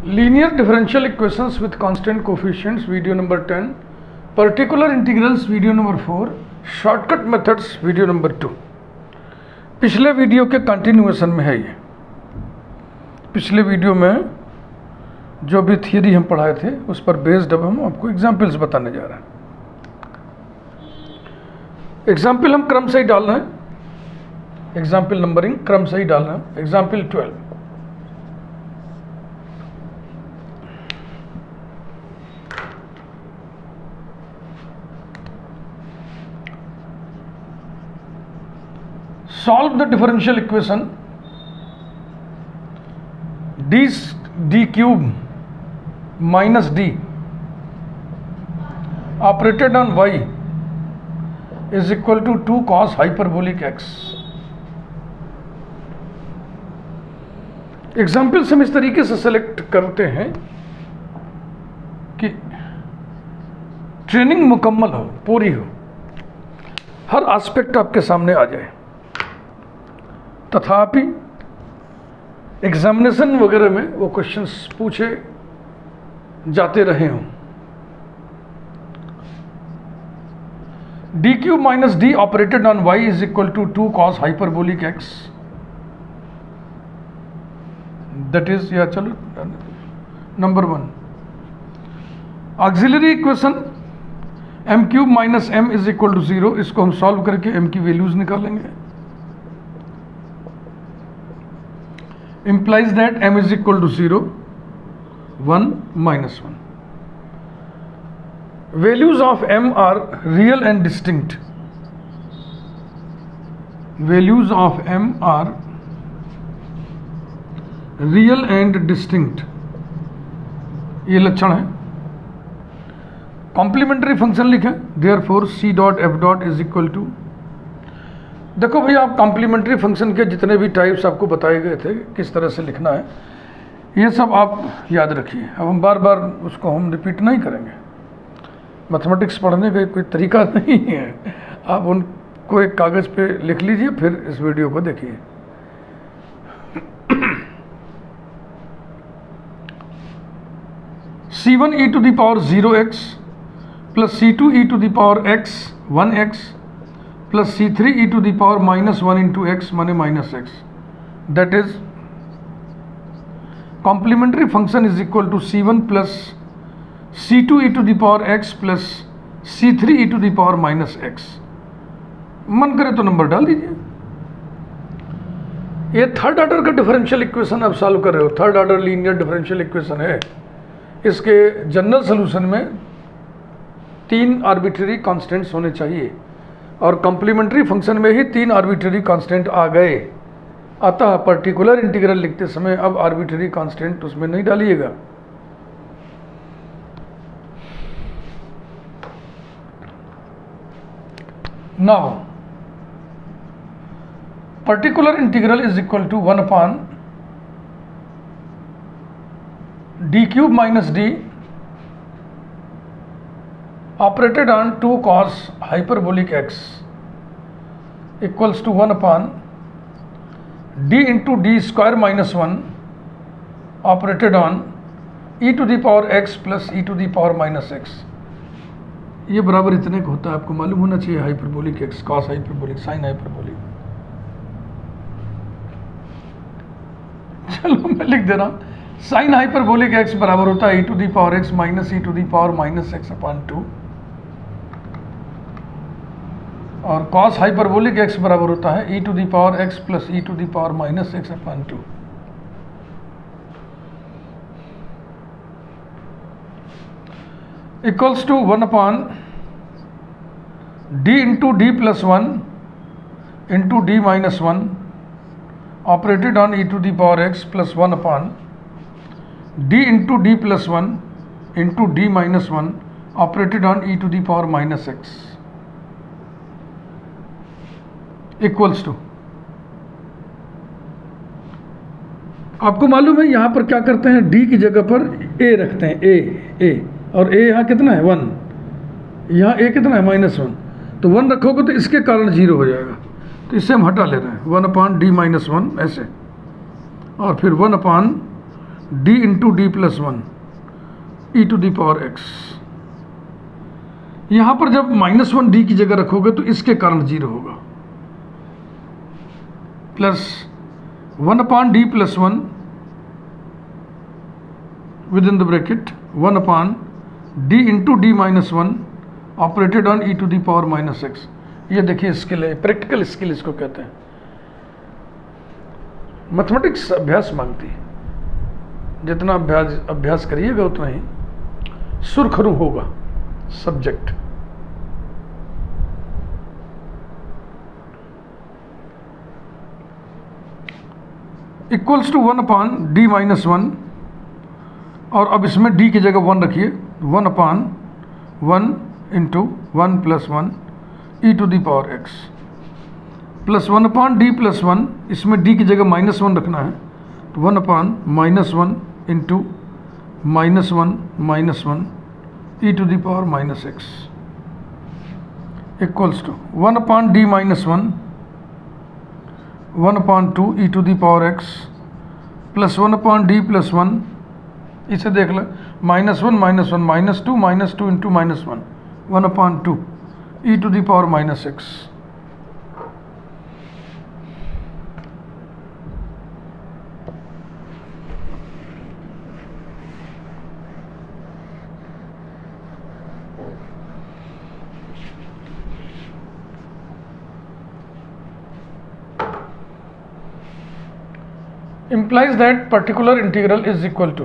Linear differential equations with constant coefficients, video number 10. Particular integrals, video number 4. Shortcut methods, video number 2. पिछले video के continuation में है ये। पिछले वीडियो में जो भी थियरी हम पढ़ाए थे उस पर बेस्ड अब हम आपको एग्जाम्पल्स बताने जा रहे हैं। एग्जाम्पल हम क्रम से ही डाल रहे हैं, एग्जाम्पल नंबरिंग क्रम से ही डाल रहे हैं। Example 12, solve the differential equation d cube minus d operated on y is equal to 2 cos hyperbolic x। Examples हम इस तरीके से सेलेक्ट करते हैं कि ट्रेनिंग मुकम्मल हो, पूरी हो, हर एस्पेक्ट आपके सामने आ जाए, तथापि एग्जामिनेशन वगैरह में वो क्वेश्चंस पूछे जाते रहे हों। D cube minus D operated on Y is equal to 2 cos hyperbolic X, that is, या चलो number 1। Auxiliary equation M cube minus M is equal to 0, इसको हम सॉल्व करके एम की वैल्यूज निकालेंगे। implies that m is equal to 0, 1, minus 1. Values of m are real and distinct. Values of m are real and distinct. ये लक्षण है। Complementary function लिखें, therefore c dot f dot is equal to, देखो भैया, आप complementary function के जितने भी टाइप्स आपको बताए गए थे किस तरह से लिखना है, ये सब आप याद रखिए। अब हम बार बार उसको हम रिपीट नहीं करेंगे। मैथमेटिक्स पढ़ने का कोई तरीका नहीं है। आप उनको एक कागज़ पे लिख लीजिए, फिर इस वीडियो को देखिए। c1 e to the power 0x plus c2 e to the power x 1x प्लस c3 e to the power minus 1 into x माने minus x, that is complementary function is equal to c1 plus c2 e to the power x plus c3 e to the power minus x. मन करे तो number डाल दीजिए। ये third order का differential equation आप solve कर रहे हो, third order linear differential equation है। इसके जनरल सोल्यूशन में 3 आर्बिट्ररी कांस्टेंट्स होने चाहिए, और कॉम्प्लीमेंट्री फंक्शन में ही 3 आर्बिट्ररी कांस्टेंट आ गए। अतः पर्टिकुलर इंटीग्रल लिखते समय अब आर्बिट्ररी कांस्टेंट उसमें नहीं डालिएगा। Now particular integral is equal to 1 upon D cube minus D operated on 2 cos hyperbolic x equals to 1 upon d into d square minus 1 operated on e to the power x plus e to the power minus x। ये बराबर इतने का होता है, आपको मालूम होना चाहिए। Hyperbolic x, cos hyperbolic, sin hyperbolic. चलो मैं लिख दे रहा हूँ, sin हाइपरबोलिक x बराबर होता है e to the power x minus e to the power minus x upon 2, और cos हाइपरबोलिक x बराबर होता है e to the power x plus e to the power minus x upon 2। Equals to 1 upon d into D plus 1 into D minus 1 operated on e to the power x plus 1 upon d into D plus 1 into D minus 1 operated on e to the power minus x equals to, आपको मालूम है यहां पर क्या करते हैं, d की जगह पर a रखते हैं, a और a यहां कितना है 1, यहां a कितना है -1, तो 1 रखोगे तो इसके कारण 0 हो जाएगा, तो इससे हम हटा ले रहे हैं 1 अपॉन डी माइनस 1 ऐसे, और फिर 1 upon D into D plus 1 E to the power X. यहां पर जब -1 डी की जगह रखोगे तो इसके कारण 0 होगा, plus 1 upon D plus 1 within the bracket 1 upon D into D minus 1 operated on E to the power minus X. ये देखिए स्किल है, प्रैक्टिकल स्किल इसको कहते हैं। मैथमेटिक्स अभ्यास मांगती है, जितना अभ्यास करिएगा उतना ही सुरखरू होगा subject. Equals to 1 upon D minus 1, और अब इसमें d की जगह 1 रखिए, 1 upon 1 into 1 plus 1 E to the power x, plus 1 upon D plus 1, इसमें d की जगह -1 रखना है, तो 1 upon -1 into -1 E to the power minus X equals to 1 upon D minus 1 1 upon 2 E to the power x plus 1 upon D plus 1, इसे देख लो -1 -2 into -1 1 upon 2 E to the power minus X. implies that particular integral is equal to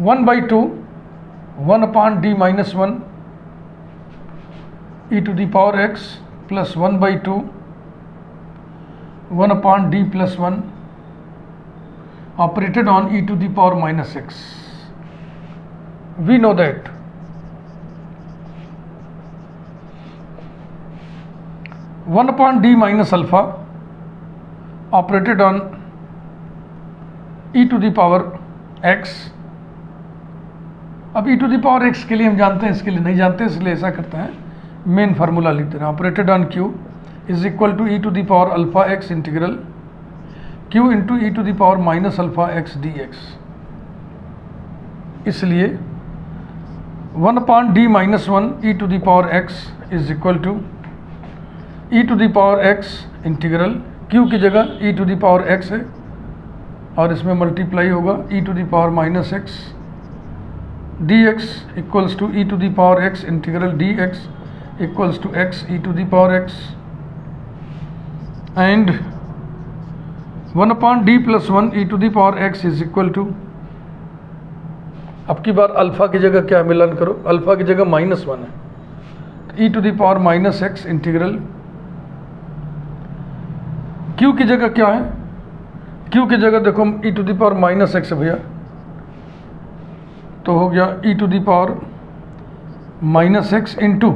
1/2 1 upon d minus 1 e to the power x plus 1/2 1 upon d plus 1 operated on e to the power minus x. We know that one upon d minus alpha operated on e to the power x। अब e to the power x के लिए हम जानते हैं, इसके लिए नहीं जानते, इसलिए ऐसा करते हैं, मेन फार्मूला लिखते हैं, operated on q is equal to e to the power alpha x integral q into e to the power minus alpha x dx। इसलिए 1 upon d minus 1 e to the power x is equal to e to the power x integral q की जगह e to the power x है और इसमें multiply होगा e to the power minus x dx equals to e to the power x integral dx equals to x e to the power x and 1 upon d plus 1 e to the power x is equal to, अब की बार alpha की जगह क्या मिलान करो, alpha की जगह -1 है, e to the power minus x integral q की जगह क्या है, q की जगह देखो e to the power minus X है भैया, तो हो गया e to the power minus X into,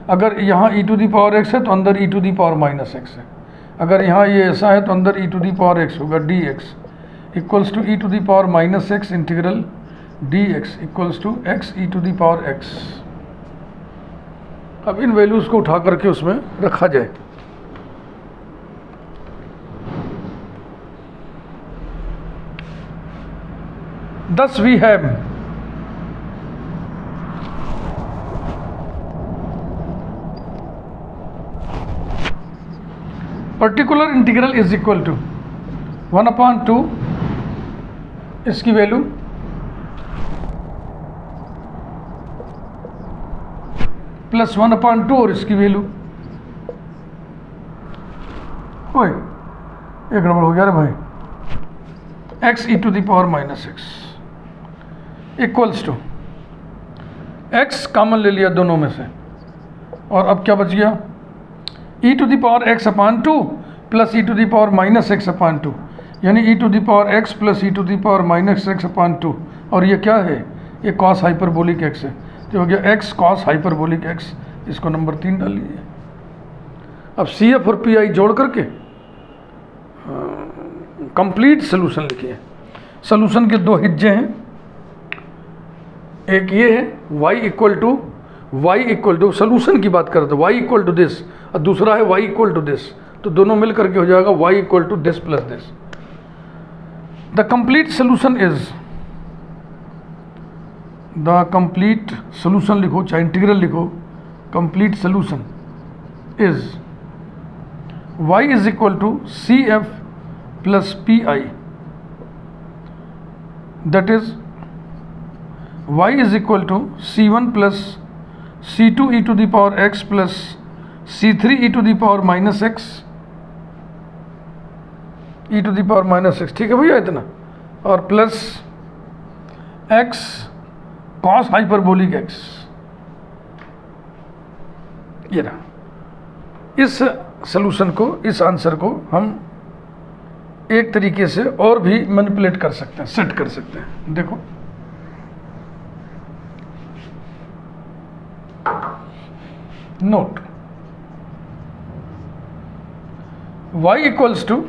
अगर यहाँ e to the power x है तो अंदर e to the power minus X है, अगर यहाँ ये ऐसा है तो अंदर e to the power x होगा dx equals to e to the power minus X integral dx equals to x e to the power x। अब इन वैल्यूज़ को उठा करके उसमें रखा जाए। Thus we have particular integral is equal to 1 upon 2 इसकी value plus 1 upon 2 और इसकी वैल्यू, ओए एक गड़बड़ हो गया रे भाई, x e to the power minus X equals to x common ले लिया दोनों में से, और अब क्या बच गया e to the power x upon 2 plus e to the power minus X upon 2, यानी e to the power x plus e to the power minus X upon 2, और ये क्या है, ये कॉस हाइपरबोलिक x है, तो हो गया x कॉस हाइपरबोलिक x, इसको नंबर 3 डाल लीजिए। अब CF और PI जोड़ करके कंप्लीट सोल्यूशन लिखिए। सोल्यूशन के दो हिज्जे हैं, एक ये है y इक्वल टू सोल्यूशन की बात करते हैं y इक्वल टू दिस, और दूसरा है y इक्वल टू दिस, तो दोनों मिल करके हो जाएगा y equal to this plus this. The complete solution is, the complete solution लिखो चाहे इंटीग्रल लिखो, complete solution is y is equal to C F plus P I, that is y is equal to C one plus C two E to the power x plus C three E to the power minus X E to the power minus X, ठीक है भैया इतना, और plus x cos hyperbolic x, ये रहा। इस solution को, इस आंसर को हम एक तरीके से और भी मैनिपुलेट कर सकते हैं, सेट कर सकते हैं। देखो note, y equals to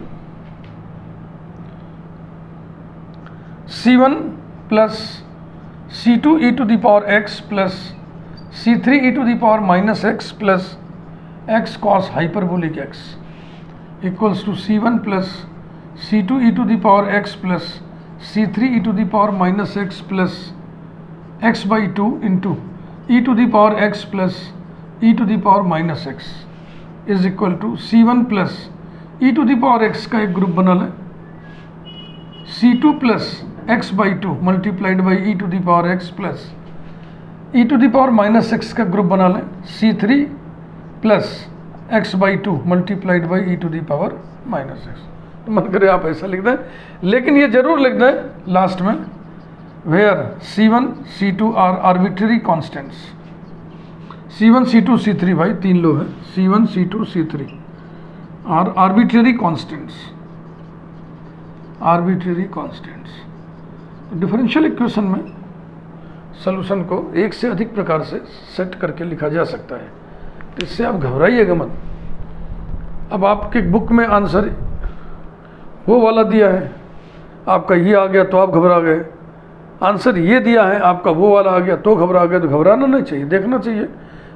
c1 plus c2 e to the power x plus c3 e to the power minus x plus x cos hyperbolic x equals to c1 plus c2 e to the power x plus c3 e to the power minus x plus x by 2 into e to the power x plus e to the power minus x is equal to c1 plus e to the power x का एक group बना लें, c2 plus x by 2 multiplied by e to the power x plus e to the power minus x का group बना लें, c3 plus x by 2 multiplied by e to the power minus x। मन करे आप ऐसा लिख दें, लेकिन ये जरूर लिख दें लास्ट में, where c1 c2 are arbitrary constants, c1 c2 c3 भाई तीन लो है, c1 c2 c3 are arbitrary constants, arbitrary constants. Differential equation में सॉल्यूशन को एक से अधिक प्रकार से सेट करके लिखा जा सकता है, तो इससे आप घबराइएगा मत। अब आपके बुक में आंसर वो वाला दिया है, आपका ये आ गया तो आप घबरा गए, आंसर ये दिया है आपका वो वाला आ गया तो घबरा गए, तो घबराना नहीं चाहिए, देखना चाहिए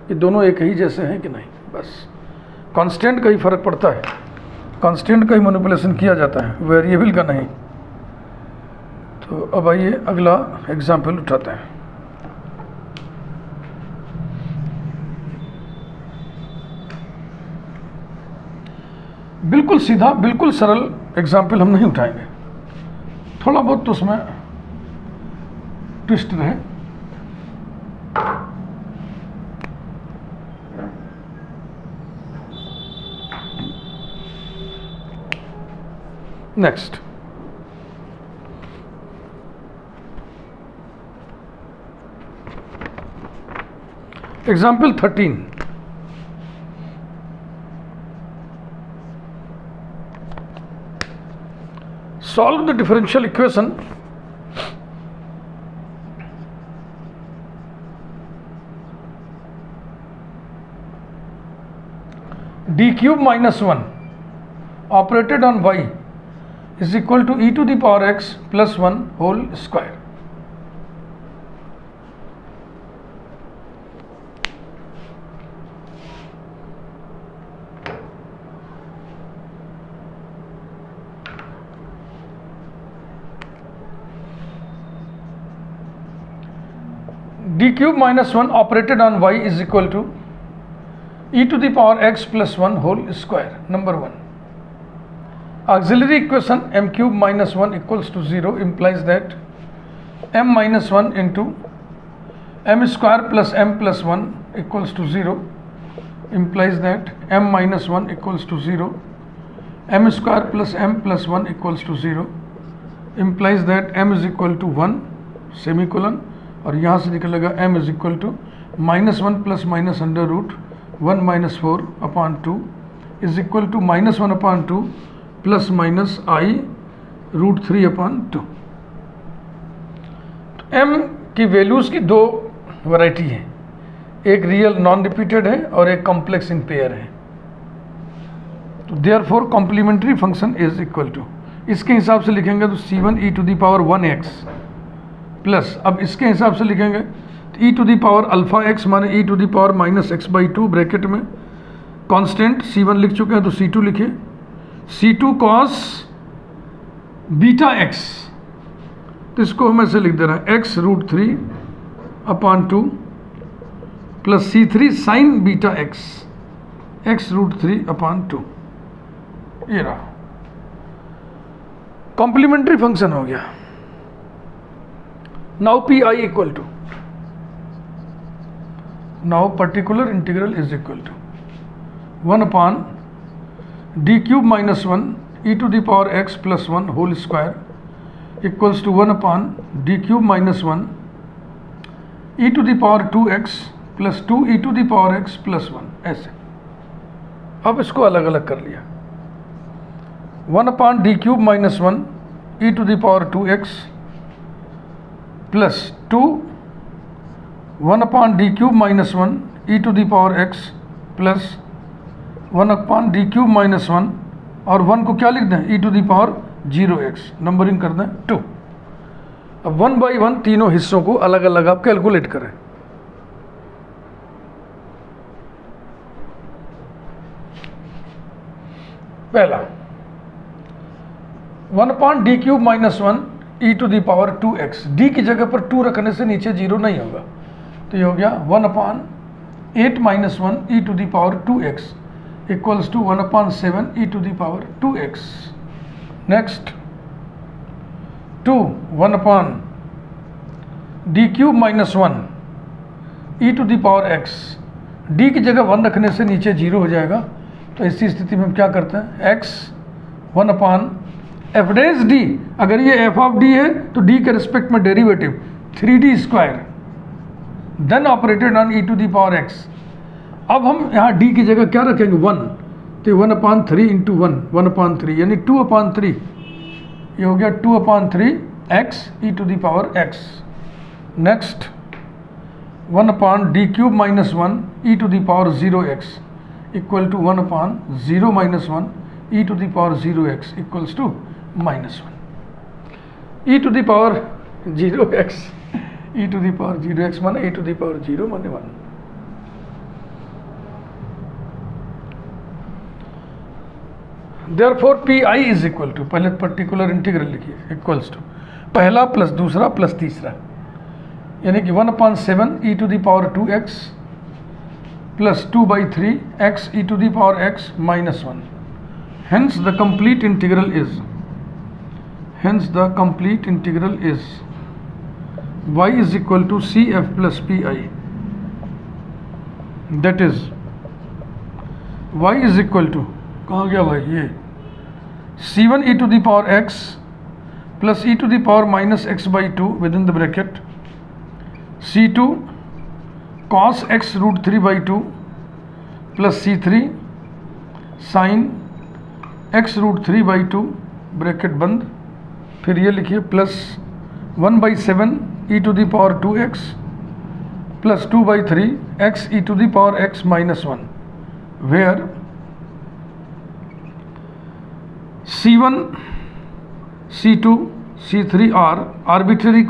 कि दोनों एक ही जैसे हैं कि नहीं। बस कांस्टेंट का ही फर्क पड़ता है, कांस्टेंट का ही मैनिपुलेशन किया जाता है, वेरिएबल का नहीं। तो अब आइए अगला एग्जाम्पल उठाते हैं। बिल्कुल सीधा, बिल्कुल सरल एग्जाम्पल हम नहीं उठाएंगे, थोड़ा बहुत तो उसमें ट्विस्ट रहे। Next, example 13। Solve the differential equation d cube minus 1 operated on y is equal to e to the power x plus 1 whole square. d cube minus 1 operated on y is equal to e to the power x plus 1 whole square. Number 1. Auxiliary equation m cube minus 1 equals to 0 implies that m minus 1 into m square plus m plus 1 equals to 0 implies that m minus 1 equals to 0, m square plus m plus 1 equals to 0 implies that m is equal to 1 semicolon, और यहाँ से निकलेगा m is equal to -1 plus minus under root 1 minus 4 upon 2 is equal to -1 upon 2 plus minus i root 3 upon 2। तो m की values की दो variety है, एक रियल नॉन रिपीटेड है और एक कॉम्प्लेक्स इन पेयर है। तो therefore complementary function is equal to, इसके हिसाब से लिखेंगे तो c1 e to the power 1x plus, अब इसके हिसाब से लिखेंगे तो e to the power alpha x माने e to the power minus x by 2 bracket में कांस्टेंट c1 लिख चुके हैं तो c2 लिखिए, c2 कॉस बीटा एक्स, तो इसको हम ऐसे लिख दे रहे हैं x root 3 upon 2 plus C3 sine beta x, x root 3 upon 2। ये रहा कॉम्प्लीमेंट्री फंक्शन हो गया। Now P I equal to, now particular integral is equal to 1 upon D cube minus 1 E to the power x plus 1 whole square equals to 1 upon D cube minus 1 E to the power 2x plus 2 E to the power x plus 1। ऐसे अब इसको अलग अलग कर लिया। 1 upon D cube minus 1 E to the power 2x plus 2 1 upon D cube minus 1 E to the power x plus 1 upon D cube minus 1 और 1 को क्या लिख दें e to the power 0x, numbering कर दें 2। अब 1 बाई 1 तीनों हिस्सों को अलग अलग आप कैलकुलेट करें। पहला 1 upon D cube minus 1 E to the power 2x, d की जगह पर 2 रखने से नीचे 0 नहीं होगा, तो ये हो गया 1 upon 8 minus 1 E to the power 2x equals to 1 upon 7 e to the power 2x। Next 2 1 upon D cube minus 1 E to the power x, d की जगह 1 रखने से नीचे 0 हो जाएगा, तो इसी स्थिति में हम क्या करते हैं x 1 upon F days D, अगर ये एफ ऑफ डी है तो डी के रिस्पेक्ट में derivative 3d square then operated on E to the power x। अब हम यहाँ डी की जगह क्या रखेंगे 1, तो 1 अपॉन 3 इंटू 1 अपॉन 3 यानी 2 अपॉन 3, ये हो गया 2 upon 3 x e to the power x। Next 1 upon D cube minus 1 E to the power 0x equal to 1 upon 0 minus 1 E to the power 0x equals to -1। E to the power 0x, e to the power 0x माने e to the power 0 माने 1। Therefore P I is equal to, पहले particular integral लिखिए, equals to पहला plus दूसरा plus तीसरा, यानी कि 1 upon 7 e to the power 2x plus 2 by 3 x e to the power x minus 1। Hence the complete integral is y is equal to cf plus pi, that is y is equal to, कहाँ गया भाई ये, c1 e to the power x plus e to the power minus x by 2 within the bracket c2 cos x root 3 by 2 plus c3 sin x root 3 by 2 bracket बंद, फिर ये लिखिए plus 1 by 7 e to the power 2x plus 2 by 3 x e to the power x minus 1, where c1 c2 c3 are arbitrary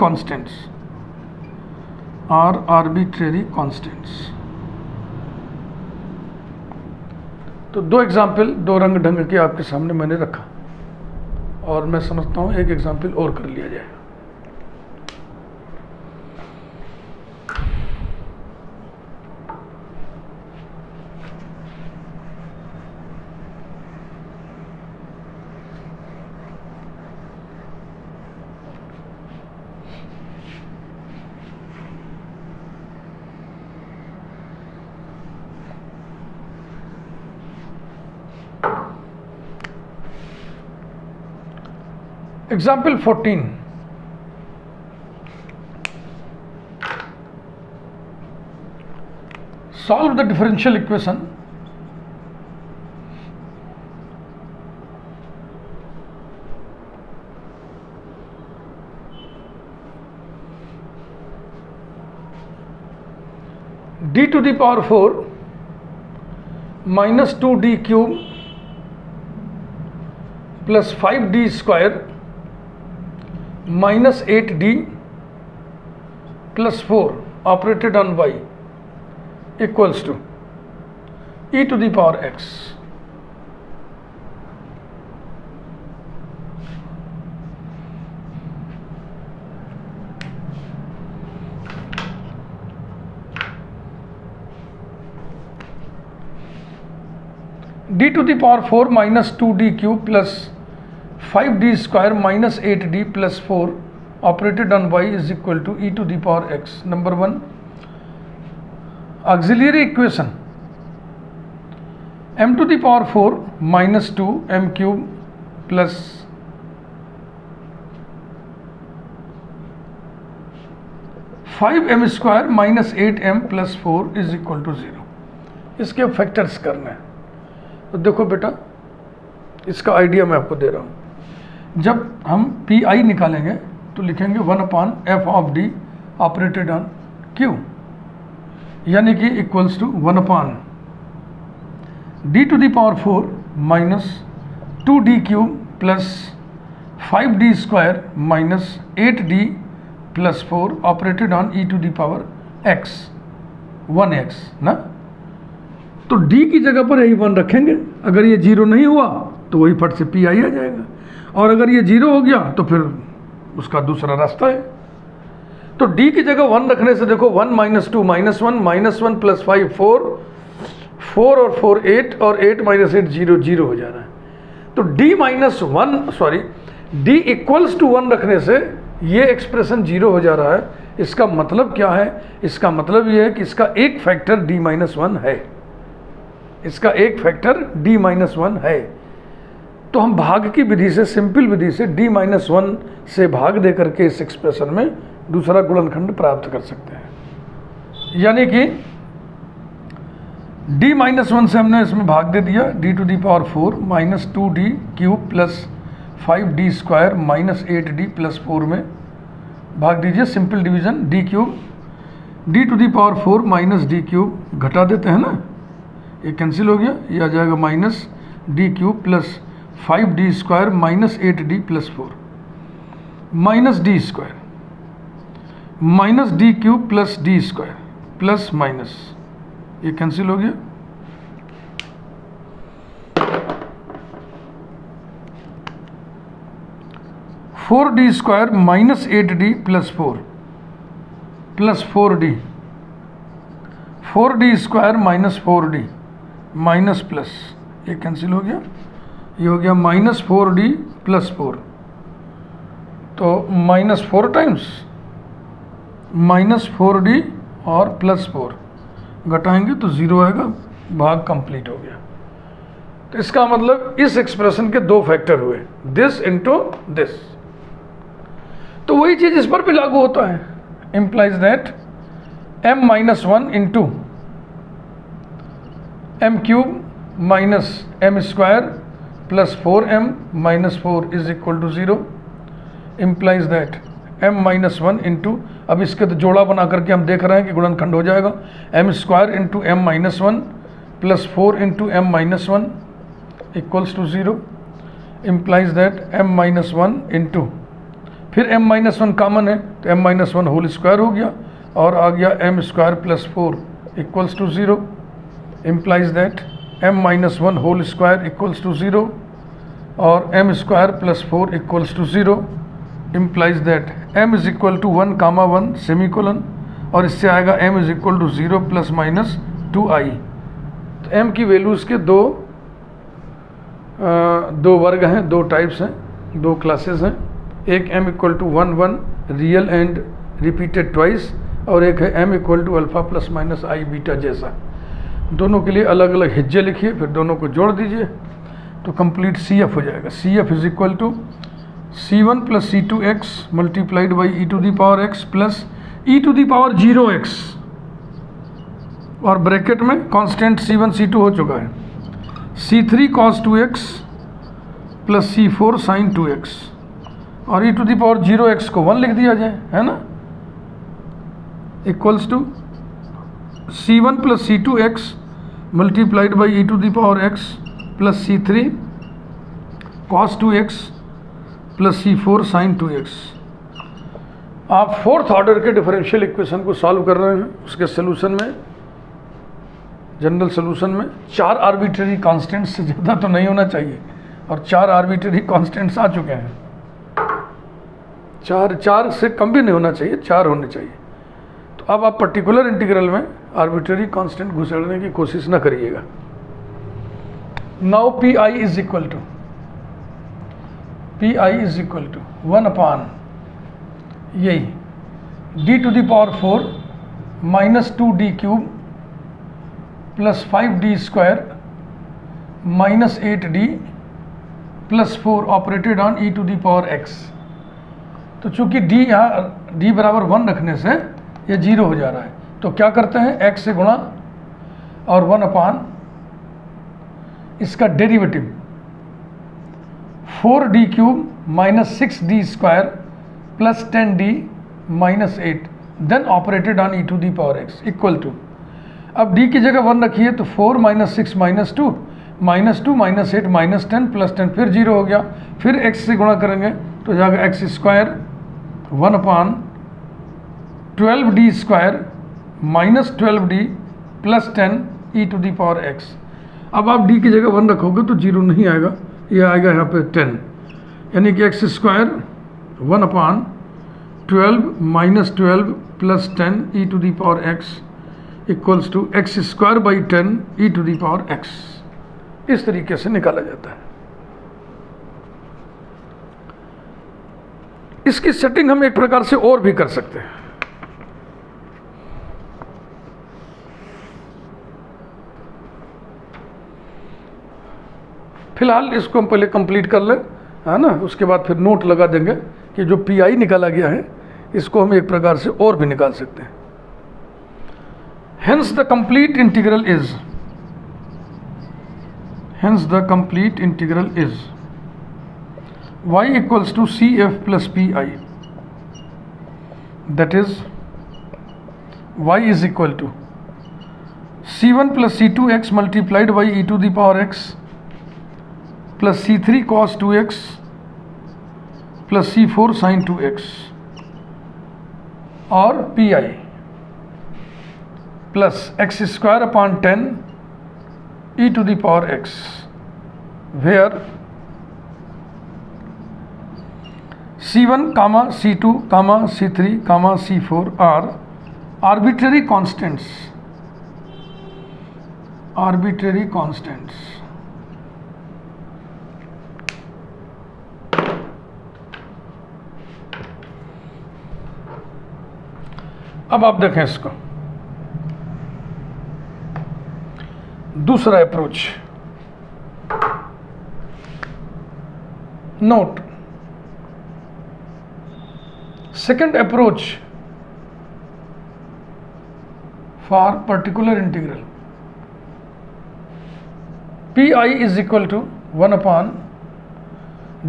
constants. तो दो example दो रंग ढंग के आपके सामने मैंने रखा, और मैं समझता हूँ एक एग्जाम्पल और कर लिया जाए। Example 14. Solve the differential equation d to the power 4 minus 2d cube plus 5d square minus 8d plus 4 operated on y equals to e to the power x। D to the power 4 minus 2d cube plus 5d square minus 8d plus 4 operated on y is equal to e to the power x। Number 1 auxiliary equation m to the power 4 minus 2 m cube plus 5m square minus 8m plus 4 is equal to 0। इसके factors करने हैं। तो देखो बेटा, इसका idea मैं आपको दे रहा हूँ। जब हम पी आई निकालेंगे तो लिखेंगे 1/f of d operated on q, यानी कि equals to 1/d to the power 4 minus 2d cube plus 5d square minus 8d plus 4 operated on e to the power x 1x ना। तो d की जगह पर यही 1 रखेंगे। अगर ये 0 नहीं हुआ तो वही फट से पी आई आ जाएगा, और अगर ये 0 हो गया तो फिर उसका दूसरा रास्ता है। तो d की जगह 1 रखने से देखो 1 माइनस 2 माइनस 1 माइनस 1 प्लस 5 4 और 4 8 और 8 माइनस 8 0 0 हो जा रहा है। तो d इक्वल्स टू 1 रखने से ये एक्सप्रेशन 0 हो जा रहा है। इसका मतलब क्या है? इसका मतलब ये है कि इसका एक फैक्टर d माइनस 1 है। इसका एक फैक्टर d माइनस 1 है। तो हम भाग की विधि से, सिंपल विधि से d माइनस 1 से भाग दे करके इस एक्सप्रेशन में दूसरा गुणनखंड प्राप्त कर सकते हैं। यानी कि d माइनस 1 से हमने इसमें भाग दे दिया, d to the power 4 minus 2d cube plus 5d square minus 8d plus 4 में भाग दीजिए। Simple division, d cube d to the power 4 minus d cube घटा देते हैं ना, ये कैंसिल हो गया, ये आ जाएगा minus d cube plus 5d square minus 8d plus 4 minus d square minus d cube plus d square plus minus, ये कैंसिल हो गया। Four D square minus 8d plus 4 plus 4d 4d square minus 4d minus plus, ये cancel हो गया, ये हो गया minus 4d plus 4। तो माइनस 4 टाइम्स माइनस 4d और प्लस 4 घटाएंगे तो 0 आएगा, भाग कंप्लीट हो गया। तो इसका मतलब इस एक्सप्रेशन के दो फैक्टर हुए, दिस इंटू दिस। तो वही चीज इस पर भी लागू होता है। Implies that m minus 1 into m cube minus m square plus 4m minus 4 is equal to 0। Implies that m minus 1 into, अब इसके तो जोड़ा बना करके हम देख रहे हैं कि गुणनखंड हो जाएगा, m square into m minus 1 plus 4 into m minus 1 equals to 0। Implies that m minus 1 into, फिर m माइनस 1 कॉमन है तो m माइनस 1 होल स्क्वायर हो गया और आ गया m square plus 4 equals to 0। Implies that m minus 1 whole square equals to 0 और m square plus 4 equals to 0। Implies that m is equal to 1 comma 1 semicolon, और इससे आएगा m is equal to 0 plus minus 2i। तो m की values के दो वर्ग हैं, दो टाइप्स हैं, दो क्लासेस हैं। एक m equal to 1 1 real and repeated twice, और एक है m equal to alpha plus minus i beta जैसा। दोनों के लिए अलग अलग हिज्जे लिखिए, फिर दोनों को जोड़ दीजिए तो कंप्लीट CF हो जाएगा। CF is equal to C1 plus C2x multiplied by e to the power x plus e to the power 0x, और ब्रैकेट में कांस्टेंट C1 C2 हो चुका है, C3 cos 2x plus C4 sin 2x, और e to the power 0x को 1 लिख दिया जाए, है ना, equals to C1 plus C2x multiplied by e to the power x plus C3 cos 2x plus C4 sin 2x। आप fourth order के differential equation को सॉल्व कर रहे हैं। उसके सोल्यूशन में, जनरल सोल्यूशन में 4 आर्बिट्रेरी कांस्टेंट्स से ज़्यादा तो नहीं होना चाहिए, और 4 आर्बिट्रेरी कांस्टेंट्स आ चुके हैं। 4 से कम भी नहीं होना चाहिए, 4 होने चाहिए। तो अब आप पर्टिकुलर इंटीग्रल में आर्बिट्रेरी कांस्टेंट घुसेड़ने की कोशिश न करिएगा। Now P I is equal to 1 upon यही d to the power 4 minus 2d cube plus 5d square minus 8d plus 4 operated on e to the power x। तो चूंकि d यहाँ d बराबर 1 रखने से ये 0 हो जा रहा है, तो क्या करते हैं x से गुणा और 1 अपान इसका derivative 4d cube minus 6d square plus 10d minus 8 then operated on e to the power x equal to, अब d की जगह 1 रखिए तो 4 minus 6 minus 2 minus 2 minus 8 minus 10 plus 10 फिर 0 हो गया, फिर x से गुणा करेंगे तो जाएगा x square 1 upon 12d square minus 12d plus 10 e to the power x। अब आप d की जगह 1 रखोगे तो 0 नहीं आएगा, ये आएगा यहाँ पे 10, यानी कि x square 1 upon 12 minus 12 plus 10 e to the power x equals to x square by 10 e to the power x। इस तरीके से निकाला जाता है। इसकी सेटिंग हम एक प्रकार से और भी कर सकते हैं। फिलहाल इसको हम पहले कंप्लीट कर लें, है ना, उसके बाद फिर नोट लगा देंगे कि जो पी आई निकाला गया है इसको हम एक प्रकार से और भी निकाल सकते हैं। Hence the complete integral is y equals to CF plus PI, that is y is equal to C1 plus C2x multiplied by e to the power x plus C3 cos 2x plus C4 sin 2x और PI plus x square upon 10 e to the power x, where C1 comma C2 comma C3 comma C4 are arbitrary constants. अब आप देखें इसको, दूसरा approach, note second approach for particular integral P I is equal to 1 upon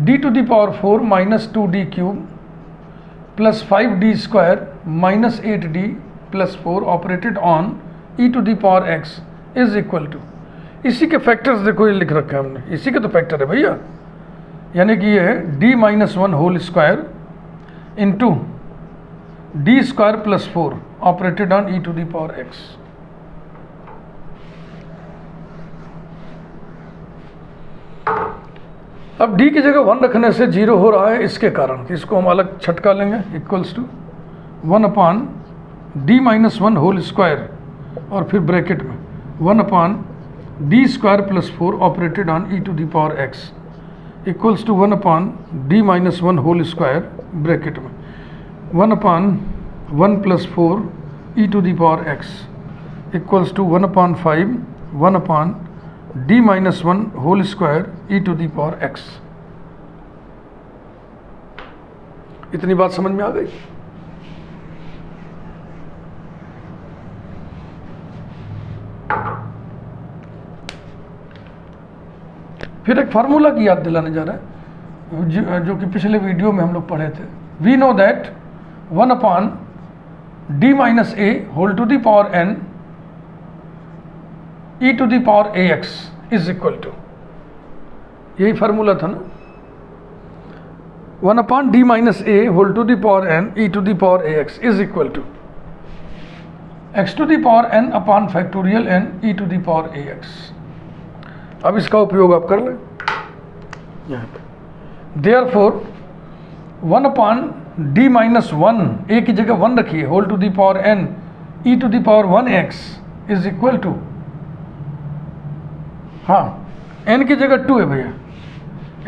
d to the power 4 minus 2d cube plus 5d square minus 8d plus 4 operated on e to the power x is equal to, इसी के factors देखो ये लिख रखे हैं हमने, इसी के तो फैक्टर है भैया, यानी कि ये है d minus 1 whole square into d square plus 4 operated on e to the power x। अब d की जगह 1 रखने से 0 हो रहा है, इसके कारण इसको हम अलग छटका लेंगे, equals to 1 upon d minus 1 whole square और फिर ब्रैकेट में 1 upon d square plus 4 operated on e to the power x equals to 1 upon d minus 1 whole square bracket में 1 upon 1 plus 4 e to the power x equals to 1 upon 5 1 upon d minus 1 whole square e to the power x। इतनी बात समझ में आ गई? फिर एक formula की याद दिलाने जा रहा है जो कि पिछले वीडियो में हम लोग पढ़े थे। We know that 1 upon D minus a whole to the power n e to the power ax is equal to, यही फार्मूला था ना, 1 upon D minus a whole to the power n e to the power ax is equal to x to the power n upon factorial n e to the power ax। अब इसका उपयोग आप कर लें यहाँ पे। Therefore 1 upon D minus 1 a की जगह 1 रखिए whole to the power n e to the power 1x is equal to, हाँ n की जगह 2 है भैया,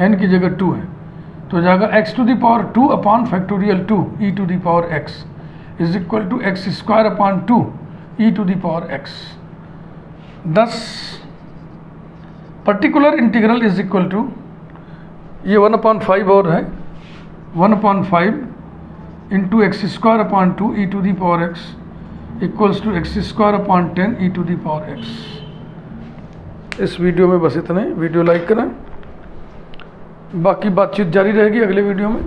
n की जगह 2 है, तो जाएगा x to the power 2 upon factorial 2 e to the power x is equal to x square upon 2 e to the power x। This particular integral is equal to, ये 1/5 और है, 1/5 into x square upon 2 e to the power x equals to x square upon 10 e to the power x। इस video में बस इतना ही। Video like करें, बाकी बातचीत जारी रहेगी अगले वीडियो में।